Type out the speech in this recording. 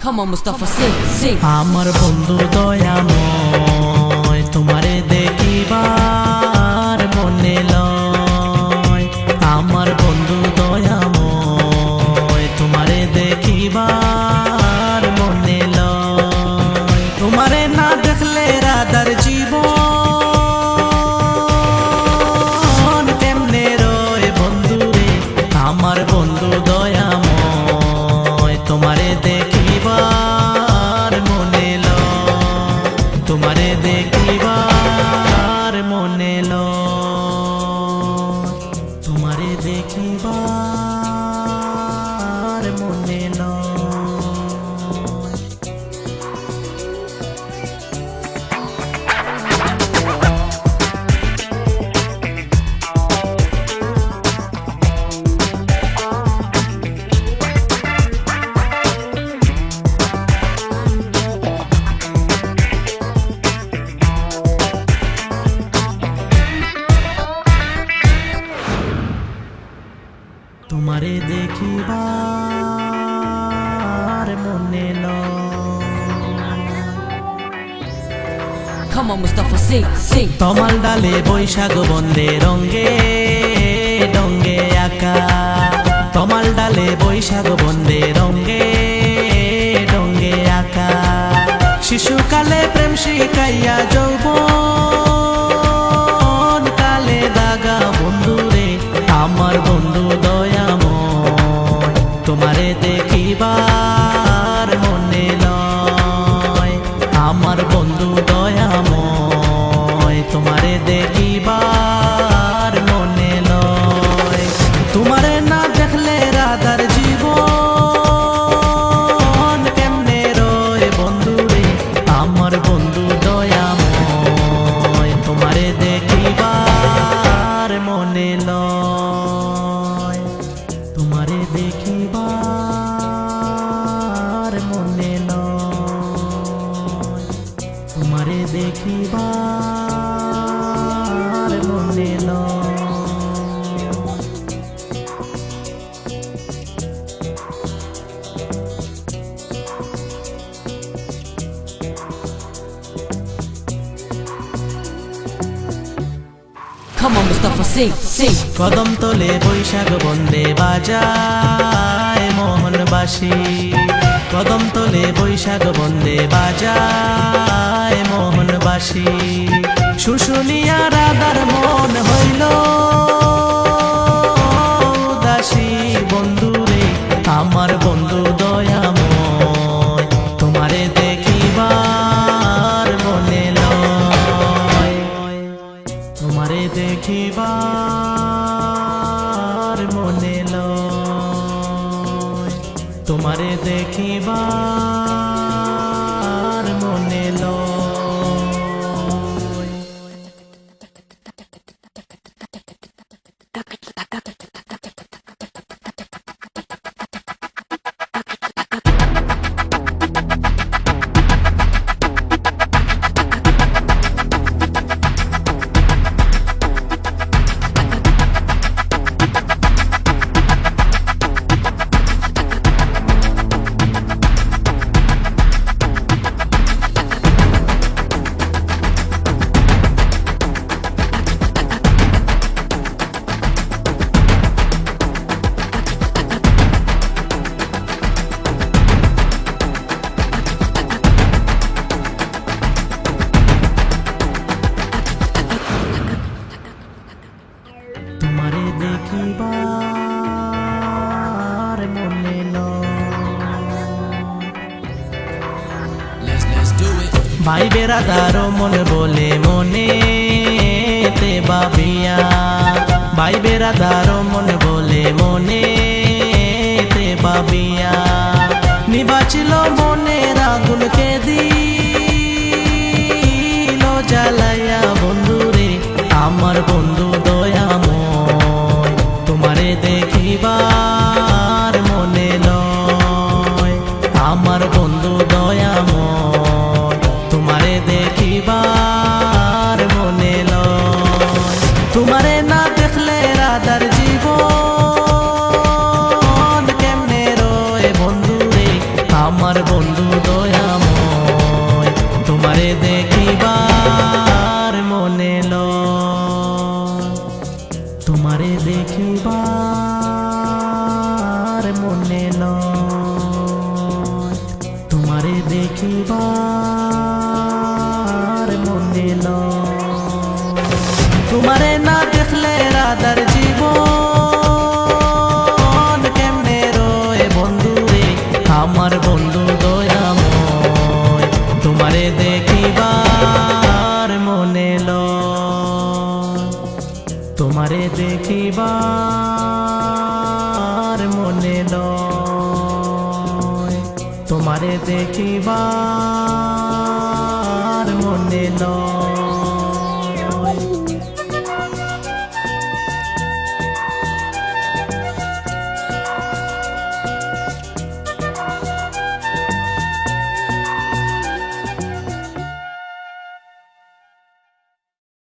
Come on, Mustafa, sing, sing. আমার বন্ধু দয়াময় তোমারে দেখিবার মনে লয়। আমার বন্ধু দয়াময় তোমারে দেখিবার মনে লয়। তোমারে না দেখলে রাধার জীবন কেমনে রয় বন্ধু রে। আমার বন্ধু দয়াময় তোমারে দেখিবার মনে লয়। তোমারে দেখিবার মনে লয়। তোমারে দেখিবার মনে লয়। তোমারে দেখিবার মনে লয়। Come on, Mustafa, sing, sing. তমাল ডালে বৈশাখ বন্দে রঙ্গে ডঙ্গে আঁকা। তমাল ডালে বৈশাখ বন্দে রঙ্গে ডঙ্গে আঁকা। শিশুকালে প্রেম শিখাইয়া যৌবন কালে দাগা বন্ধু রে। আমার বন্ধু দয়াময় তোমারে দেখিবার মনে লয়। আমার বন্ধু দয়াময় তোমারে দেখিবার মনে লয়। তোমারে না দেখলে রাধার জীবন কেমনে রয় বন্ধু রে। আমার বন্ধু দয়াময় তোমারে দেখিবার মনে লয়। তোমারে দেখিবার মনে লয়। তোমারে দেখিবার মনে লয়। Come on, Mustafa, sing, sing. কদম তোলে বৈশাখ বন্দে বাজায় মোহনবাসী। কদম তোলে বৈশাখ বন্দে বাজায় মোহনবাসী। শুশুনিয়া রাধার মন হইল উদাসী বন্ধু রে। আমার বন্ধু দয়াময় তোমারে দেখিবার মনে লয়। তোমারে দেখিবার মনে লয়। তোমারে দেখিবার মনে লয়। তোমারে দেখিবার মনে লয়। ভাই বেড়াদার মন বলে মনে তে বাবিয়া। ভাই বেড়াদার মন বলে মনে তে বাবিয়া। নিবাচিল মনের আগুনকে দিল জ্বালাইয়া বন্ধু রে। আমার বন্ধু দয়াময় তোমারে দেখিবার মনে লয়। আমার বন্ধু দয়াময় তোমারে দেখিবার মনে লয়। তোমারে না দেখলে রাধার জীবন কেমনে রয় বন্ধু রে। আমার বন্ধু তোমারে দেখিবার মনে লয়, তোমারে দেখিবার মনে লয়। তোমারে না দেখলে রাধার জীবন কেমনে রয় বন্ধু রে, আমার বন্ধু দয়াময়, তোমারে দেখিবার মনে লয়, তোমারে দেখিবার মনে লয়, তোমারে দেখিবার মনে লয়।